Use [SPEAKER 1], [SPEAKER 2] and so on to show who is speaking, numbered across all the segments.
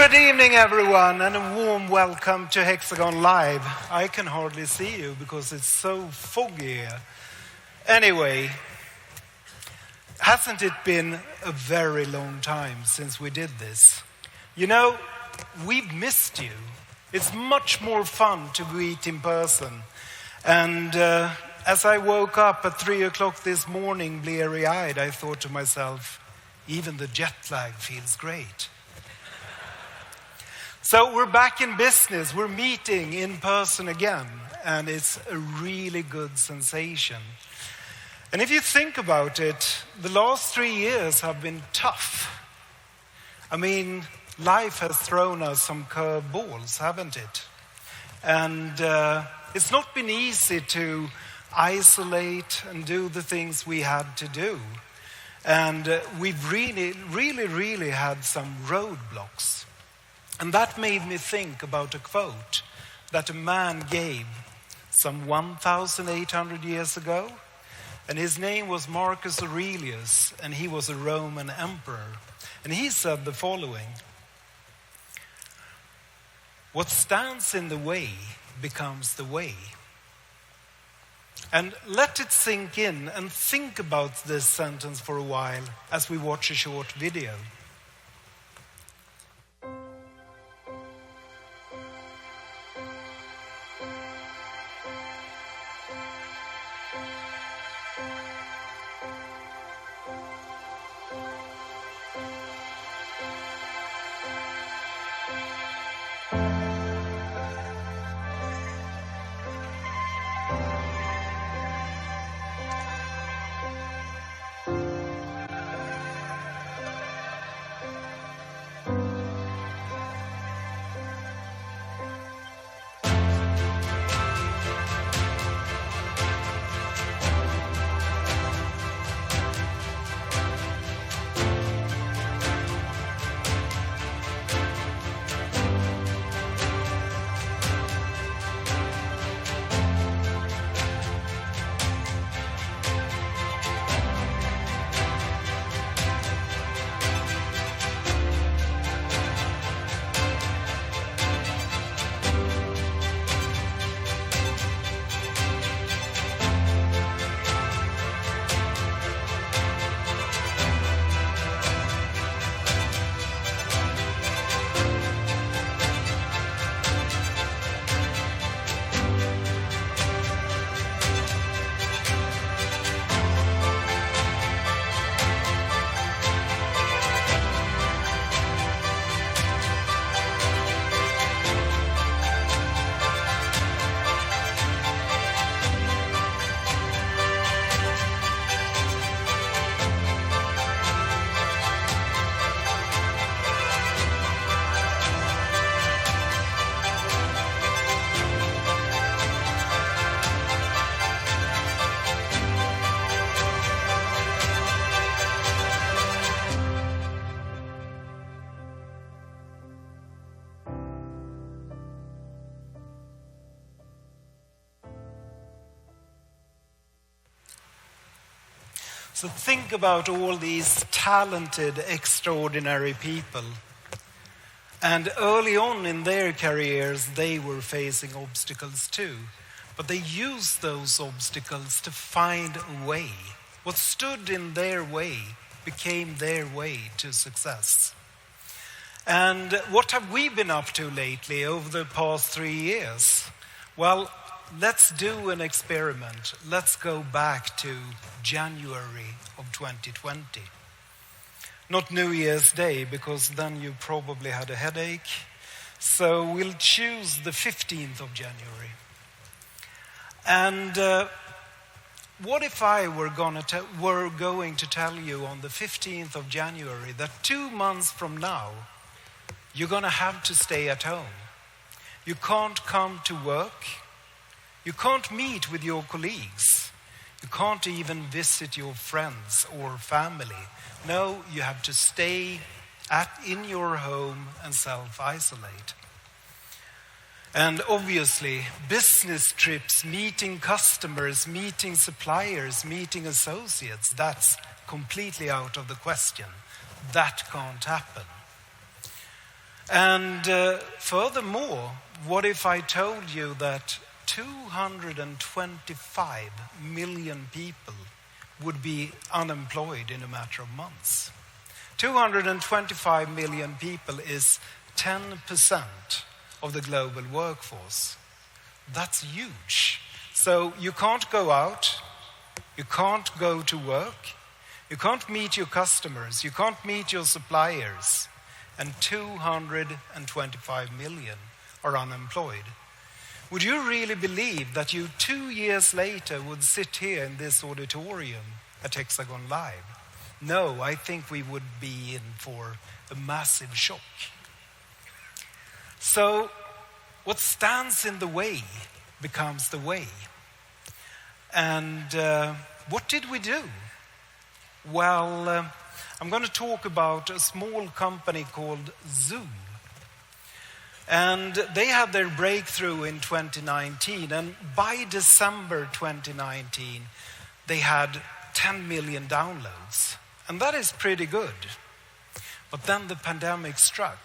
[SPEAKER 1] Good evening, everyone, and a warm welcome to Hexagon Live. I can hardly see you because it's so foggy here. Anyway, hasn't it been a very long time since we did this? You know, we've missed you. It's much more fun to meet in person. And as I woke up at 3 o'clock this morning, bleary-eyed, I thought to myself, even the jet lag feels great. So we're back in business. We're meeting in person again, and it's a really good sensation. And if you think about it, the last 3 years have been tough. I mean, life has thrown us some curveballs, haven't it? And it's not been easy to isolate and do the things we had to do. And we've really had some roadblocks. And that made me think about a quote that a man gave some 1,800 years ago. And his name was Marcus Aurelius, and he was a Roman emperor. And he said the following: "What stands in the way becomes the way." And let it sink in and think about this sentence for a while as we watch a short video. So think about all these talented, extraordinary people. And early on in their careers, they were facing obstacles too. But they used those obstacles to find a way. What stood in their way became their way to success. And what have we been up to lately over the past 3 years? Well, let's do an experiment. Let's go back to January of 2020. Not New Year's Day, because then you probably had a headache. So we'll choose the 15th of January. And what if I were going to tell you on the 15th of January that 2 months from now, you're going to have to stay at home. You can't come to work. You can't meet with your colleagues. You can't even visit your friends or family. No, you have to stay in your home and self-isolate. And obviously, business trips, meeting customers, meeting suppliers, meeting associates, that's completely out of the question. That can't happen. And furthermore, what if I told you that 225 million people would be unemployed in a matter of months? 225 million people is 10% of the global workforce. That's huge. So you can't go out, you can't go to work, you can't meet your customers, you can't meet your suppliers, and 225 million are unemployed. Would you really believe that you 2 years later would sit here in this auditorium at Hexagon Live? No, I think we would be in for a massive shock. So, what stands in the way becomes the way. And what did we do? Well, I'm going to talk about a small company called Zoom. And they had their breakthrough in 2019. And by December 2019, they had 10 million downloads. And that is pretty good. But then the pandemic struck.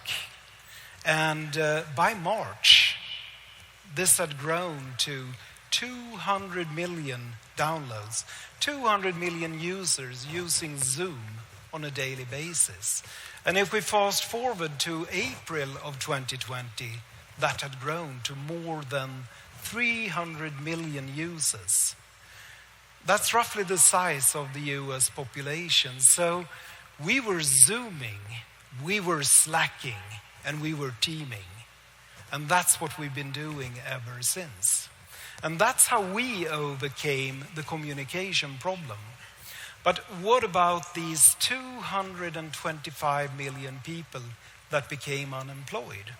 [SPEAKER 1] And by March, this had grown to 200 million downloads, 200 million users using Zoom on a daily basis. And if we fast forward to April of 2020, that had grown to more than 300 million users. That's roughly the size of the US population. So we were Zooming, we were Slacking, and we were teaming. And that's what we've been doing ever since. And that's how we overcame the communication problem. But what about these 225 million people that became unemployed?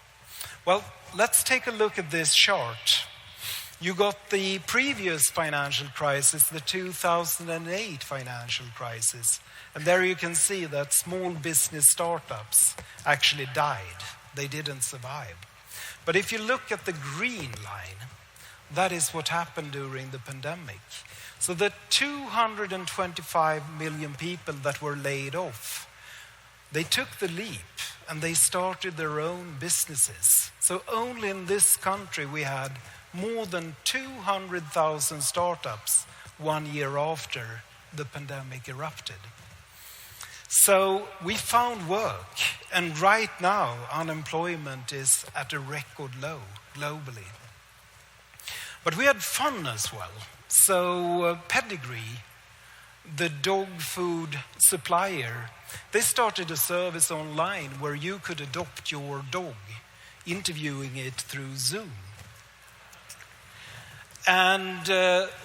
[SPEAKER 1] Well, let's take a look at this chart. You got the previous financial crisis, the 2008 financial crisis. And there you can see that small business startups actually died. They didn't survive. But if you look at the green line, that is what happened during the pandemic. So the 225 million people that were laid off, they took the leap and they started their own businesses. So only in this country we had more than 200,000 startups 1 year after the pandemic erupted. So we found work, and right now unemployment is at a record low globally. But we had fun as well. So Pedigree, the dog food supplier, they started a service online where you could adopt your dog, interviewing it through Zoom. And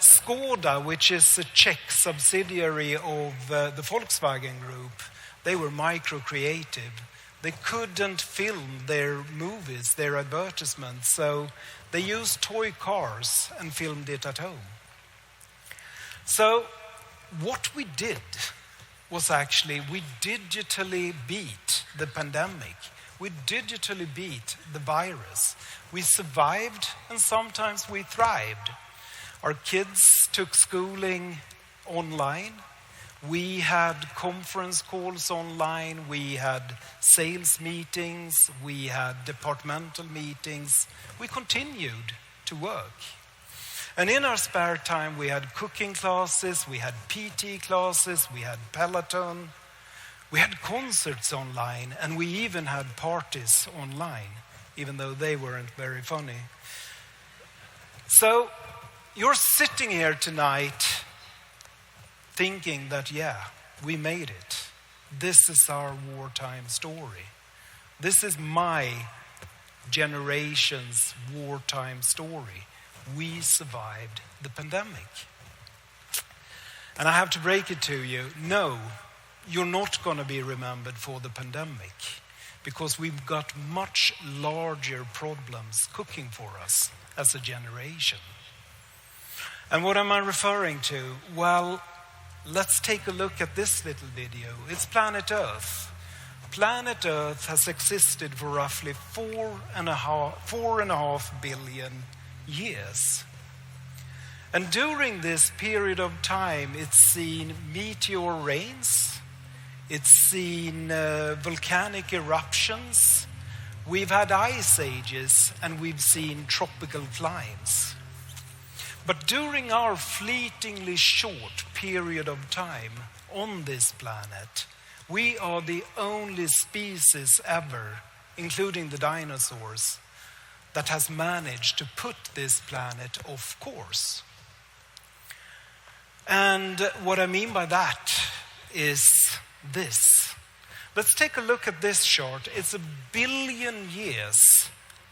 [SPEAKER 1] Skoda, which is a Czech subsidiary of the Volkswagen Group, they were micro-creative. They couldn't film their movies, their advertisements, so they used toy cars and filmed it at home. So what we did was actually we digitally beat the pandemic. We digitally beat the virus. We survived and sometimes we thrived. Our kids took schooling online. We had conference calls online. We had sales meetings. We had departmental meetings. We continued to work. And in our spare time, we had cooking classes, we had PT classes, we had Peloton, we had concerts online, and we even had parties online, even though they weren't very funny. So you're sitting here tonight thinking that, yeah, we made it. This is our wartime story. This is my generation's wartime story. We survived the pandemic. And I have to break it to you, no, you're not going to be remembered for the pandemic because we've got much larger problems cooking for us as a generation. And what am I referring to? Well, let's take a look at this little video. It's Planet Earth. Planet Earth has existed for roughly 4.5 billion years. And during this period of time, it's seen meteor rains, it's seen volcanic eruptions, We've had ice ages and we've seen tropical climes. But during our fleetingly short period of time on this planet, we are the only species ever, including the dinosaurs, that has managed to put this planet off course. And what I mean by that is this. Let's take a look at this chart. It's 1 billion years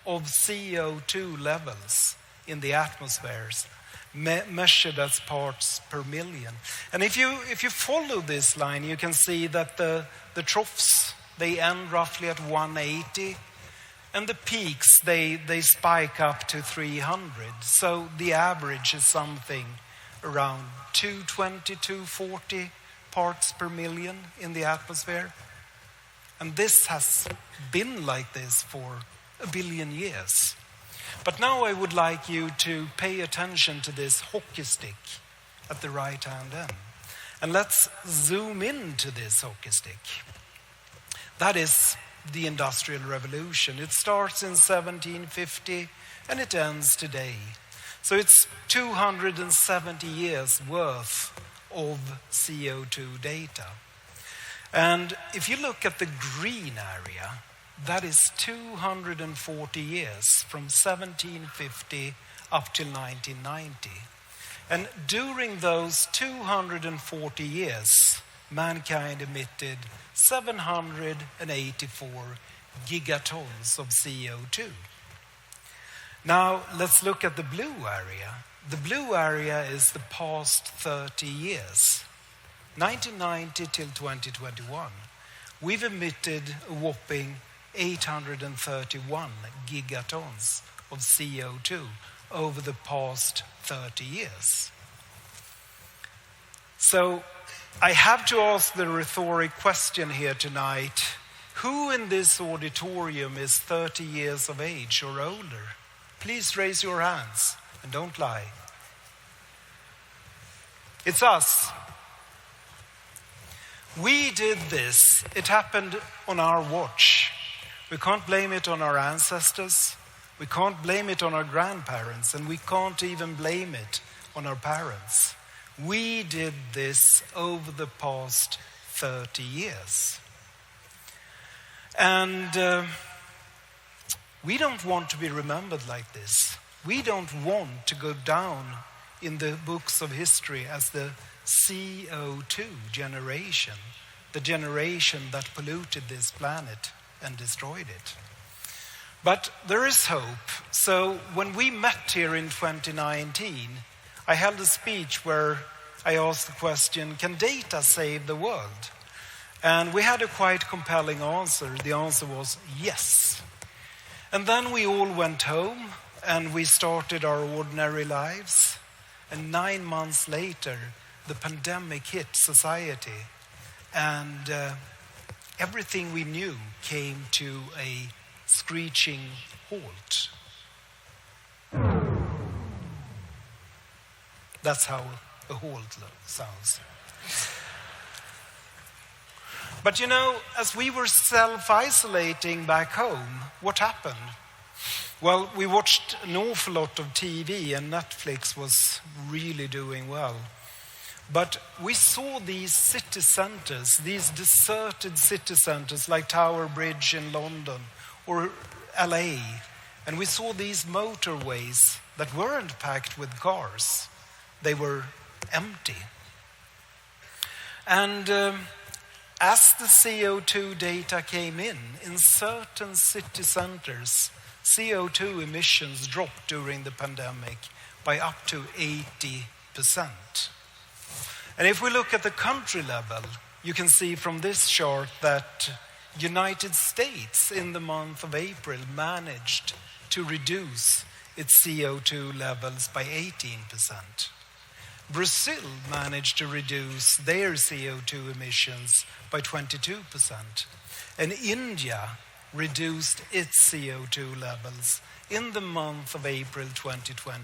[SPEAKER 1] of CO2 levels in the atmospheres, measured as parts per million. And if you follow this line, you can see that the troughs, they end roughly at 180, and the peaks, they spike up to 300. So the average is something around 220, 240 parts per million in the atmosphere. And this has been like this for 1 billion years. But now I would like you to pay attention to this hockey stick at the right-hand end. And let's zoom into this hockey stick. That is the Industrial Revolution. It starts in 1750 and it ends today. So it's 270 years worth of CO2 data. And if you look at the green area, that is 240 years from 1750 up till 1990. And during those 240 years, mankind emitted 784 gigatons of CO2. Now let's look at the blue area. The blue area is the past 30 years. 1990 till 2021, we've emitted a whopping 831 gigatons of CO2 over the past 30 years. So I have to ask the rhetoric question here tonight. Who in this auditorium is 30 years of age or older? Please raise your hands and don't lie. It's us. We did this. It happened on our watch. We can't blame it on our ancestors. We can't blame it on our grandparents. And we can't even blame it on our parents. We did this over the past 30 years. And we don't want to be remembered like this. We don't want to go down in the books of history as the CO2 generation, the generation that polluted this planet and destroyed it. But there is hope. So when we met here in 2019, I held a speech where I asked the question, can data save the world? And we had a quite compelling answer. The answer was yes. And then we all went home and we started our ordinary lives. And 9 months later, the pandemic hit society, and everything we knew came to a screeching halt. That's how a halt sounds. But you know, as we were self-isolating back home, what happened? Well, we watched an awful lot of TV, and Netflix was really doing well. But we saw these city centers, these deserted city centers like Tower Bridge in London or LA. And we saw these motorways that weren't packed with cars. They were empty. And as the CO2 data came in certain city centers, CO2 emissions dropped during the pandemic by up to 80%. And if we look at the country level, you can see from this chart that United States in the month of April managed to reduce its CO2 levels by 18%. Brazil managed to reduce their CO2 emissions by 22%. And India reduced its CO2 levels in the month of April 2020